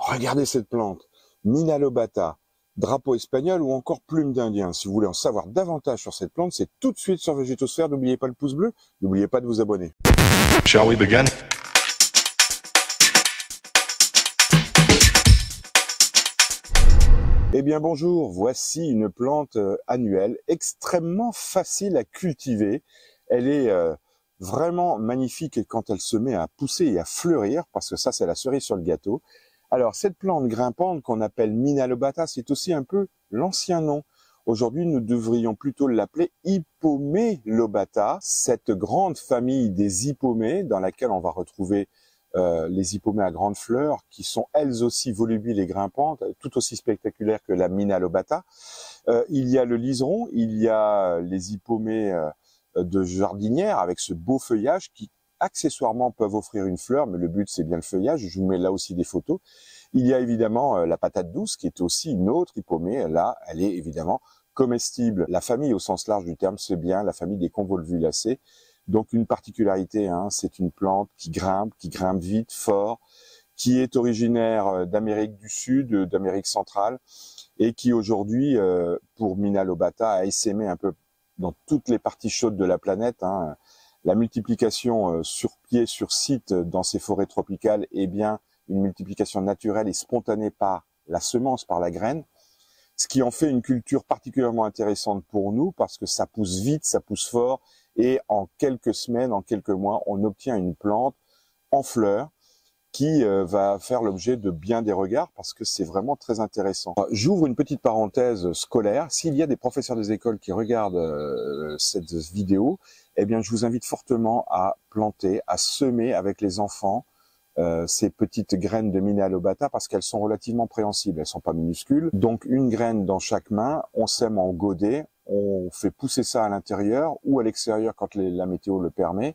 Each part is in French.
Regardez cette plante, Mina lobata, drapeau espagnol ou encore plume d'Indien. Si vous voulez en savoir davantage sur cette plante, c'est tout de suite sur Végétosphère. N'oubliez pas le pouce bleu, n'oubliez pas de vous abonner. Shall we begin? Eh bien bonjour, voici une plante annuelle extrêmement facile à cultiver. Elle est vraiment magnifique quand elle se met à pousser et à fleurir, parce que ça c'est la cerise sur le gâteau. Alors cette plante grimpante qu'on appelle Mina lobata, c'est aussi un peu l'ancien nom. Aujourd'hui nous devrions plutôt l'appeler Hippomée lobata, cette grande famille des hippomées dans laquelle on va retrouver les hippomées à grandes fleurs, qui sont elles aussi volubiles et grimpantes, tout aussi spectaculaires que la Mina lobata. Il y a le liseron, il y a les hippomées de jardinière avec ce beau feuillage qui accessoirement peuvent offrir une fleur, mais le but c'est bien le feuillage. Je vous mets là aussi des photos. Il y a évidemment la patate douce qui est aussi une autre hippomée. Là, elle est évidemment comestible. La famille au sens large du terme, c'est bien la famille des convolvulacées. Donc une particularité, c'est une plante qui grimpe vite, fort, qui est originaire d'Amérique du Sud, d'Amérique centrale, et qui aujourd'hui, pour Mina lobata, a essaimé un peu dans toutes les parties chaudes de la planète. La multiplication sur pied, sur site dans ces forêts tropicales est bien une multiplication naturelle et spontanée par la semence, par la graine, ce qui en fait une culture particulièrement intéressante pour nous parce que ça pousse vite, ça pousse fort, et en quelques semaines, en quelques mois, on obtient une plante en fleurs qui va faire l'objet de bien des regards parce que c'est vraiment très intéressant. J'ouvre une petite parenthèse scolaire. S'il y a des professeurs des écoles qui regardent cette vidéo, eh bien, je vous invite fortement à planter, à semer avec les enfants ces petites graines de Mina lobata parce qu'elles sont relativement préhensibles. Elles sont pas minuscules. Donc, une graine dans chaque main, on sème en godet, on fait pousser ça à l'intérieur ou à l'extérieur quand la météo le permet.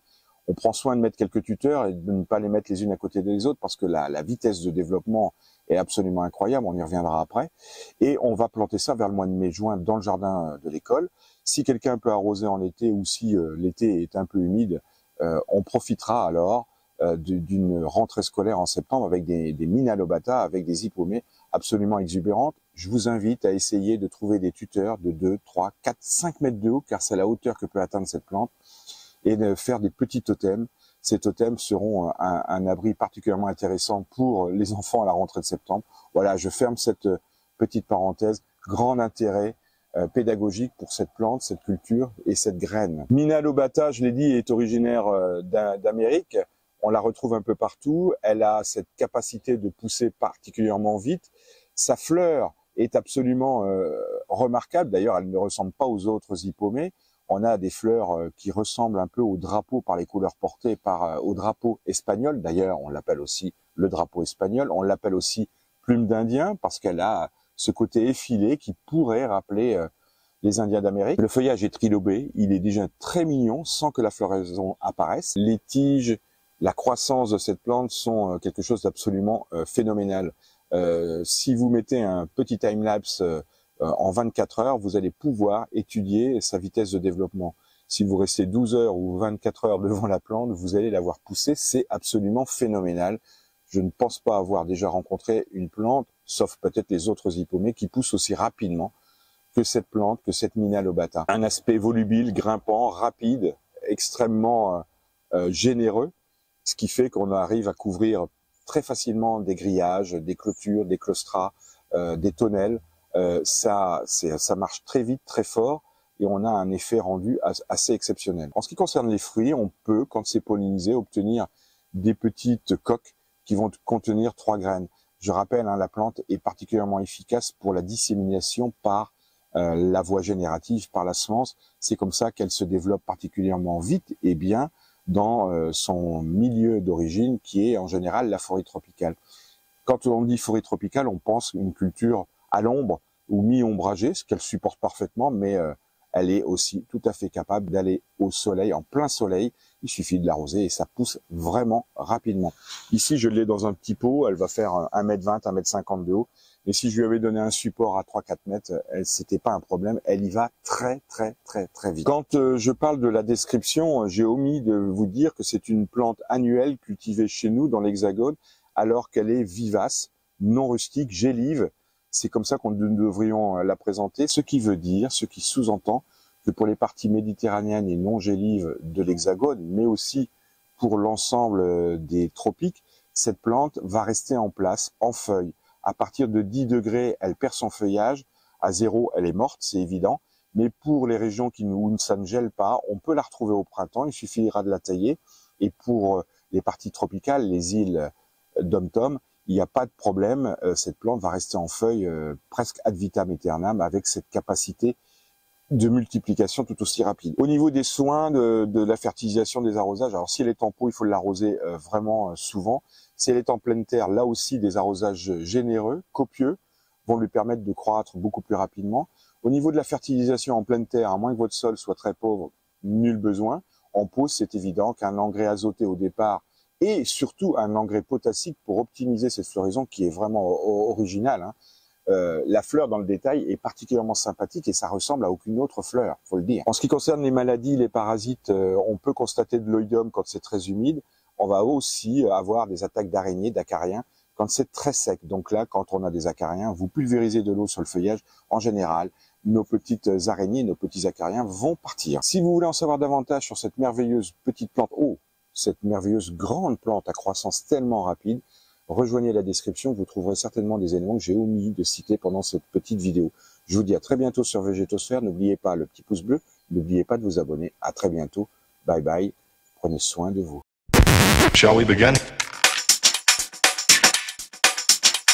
On prend soin de mettre quelques tuteurs et de ne pas les mettre les unes à côté des autres parce que la vitesse de développement est absolument incroyable, on y reviendra après. Et on va planter ça vers le mois de mai-juin dans le jardin de l'école. Si quelqu'un peut arroser en été ou si l'été est un peu humide, on profitera alors d'une rentrée scolaire en septembre avec des Mina lobata, avec des hippomées absolument exubérantes. Je vous invite à essayer de trouver des tuteurs de 2, 3, 4, 5 mètres de haut, car c'est la hauteur que peut atteindre cette plante, et de faire des petits totems. Ces totems seront un abri particulièrement intéressant pour les enfants à la rentrée de septembre. Voilà, je ferme cette petite parenthèse. Grand intérêt pédagogique pour cette plante, cette culture et cette graine. Mina lobata, je l'ai dit, est originaire d'Amérique. On la retrouve un peu partout. Elle a cette capacité de pousser particulièrement vite. Sa fleur est absolument remarquable. D'ailleurs, elle ne ressemble pas aux autres hippomées. On a des fleurs qui ressemblent un peu au drapeau par les couleurs portées au drapeau espagnol. D'ailleurs, on l'appelle aussi le drapeau espagnol. On l'appelle aussi plume d'Indien parce qu'elle a ce côté effilé qui pourrait rappeler les Indiens d'Amérique. Le feuillage est trilobé. Il est déjà très mignon sans que la floraison apparaisse. Les tiges, la croissance de cette plante sont quelque chose d'absolument phénoménal. Si vous mettez un petit time-lapse en 24 heures, vous allez pouvoir étudier sa vitesse de développement. Si vous restez 12 heures ou 24 heures devant la plante, vous allez la voir pousser. C'est absolument phénoménal. Je ne pense pas avoir déjà rencontré une plante, sauf peut-être les autres hippomées, qui poussent aussi rapidement que cette plante, que cette Mina lobata. Un aspect volubile, grimpant, rapide, extrêmement généreux, ce qui fait qu'on arrive à couvrir très facilement des grillages, des clôtures, des claustras, des tonnelles. Ça marche très vite, très fort, et on a un effet rendu assez exceptionnel. En ce qui concerne les fruits, on peut, quand c'est pollinisé, obtenir des petites coques qui vont contenir 3 graines. Je rappelle, la plante est particulièrement efficace pour la dissémination par la voie générative, par la semence. C'est comme ça qu'elle se développe particulièrement vite et bien dans son milieu d'origine, qui est en général la forêt tropicale. Quand on dit forêt tropicale, on pense une culture à l'ombre ou mi-ombragée, ce qu'elle supporte parfaitement, mais elle est aussi tout à fait capable d'aller au soleil, en plein soleil. Il suffit de l'arroser et ça pousse vraiment rapidement. Ici, je l'ai dans un petit pot, elle va faire 1m20, 1m50 de haut. Et si je lui avais donné un support à 3-4 mètres, c'était pas un problème. Elle y va très vite. Quand je parle de la description, j'ai omis de vous dire que c'est une plante annuelle cultivée chez nous dans l'Hexagone, alors qu'elle est vivace. non rustique, gélive. C'est comme ça qu'on devrions la présenter, ce qui veut dire, ce qui sous-entend que pour les parties méditerranéennes et non gélives de l'Hexagone, mais aussi pour l'ensemble des tropiques, cette plante va rester en place, en feuilles. À partir de 10 degrés, elle perd son feuillage. À 0, elle est morte, c'est évident. Mais pour les régions où ça ne gèle pas, on peut la retrouver au printemps, il suffira de la tailler. Et pour les parties tropicales, les îles Dom-Tom, il n'y a pas de problème, cette plante va rester en feuilles presque ad vitam aeternam avec cette capacité de multiplication tout aussi rapide. Au niveau des soins, de la fertilisation, des arrosages, alors si elle est en pot, il faut l'arroser vraiment souvent. Si elle est en pleine terre, là aussi des arrosages généreux, copieux, vont lui permettre de croître beaucoup plus rapidement. Au niveau de la fertilisation en pleine terre, à moins que votre sol soit très pauvre, nul besoin. En pot, c'est évident qu'un engrais azoté au départ et surtout un engrais potassique pour optimiser cette floraison qui est vraiment originale, hein. La fleur dans le détail est particulièrement sympathique et ça ressemble à aucune autre fleur, faut le dire. En ce qui concerne les maladies, les parasites, on peut constater de l'oïdium quand c'est très humide. On va aussi avoir des attaques d'araignées, d'acariens quand c'est très sec. Donc là, quand on a des acariens, vous pulvérisez de l'eau sur le feuillage. En général, nos petites araignées, nos petits acariens vont partir. Si vous voulez en savoir davantage sur cette merveilleuse petite plante, cette merveilleuse grande plante à croissance tellement rapide, rejoignez la description, vous trouverez certainement des éléments que j'ai omis de citer pendant cette petite vidéo. Je vous dis à très bientôt sur Végétosphère. N'oubliez pas le petit pouce bleu, n'oubliez pas de vous abonner. À très bientôt. Bye bye. Prenez soin de vous. Shall we begin?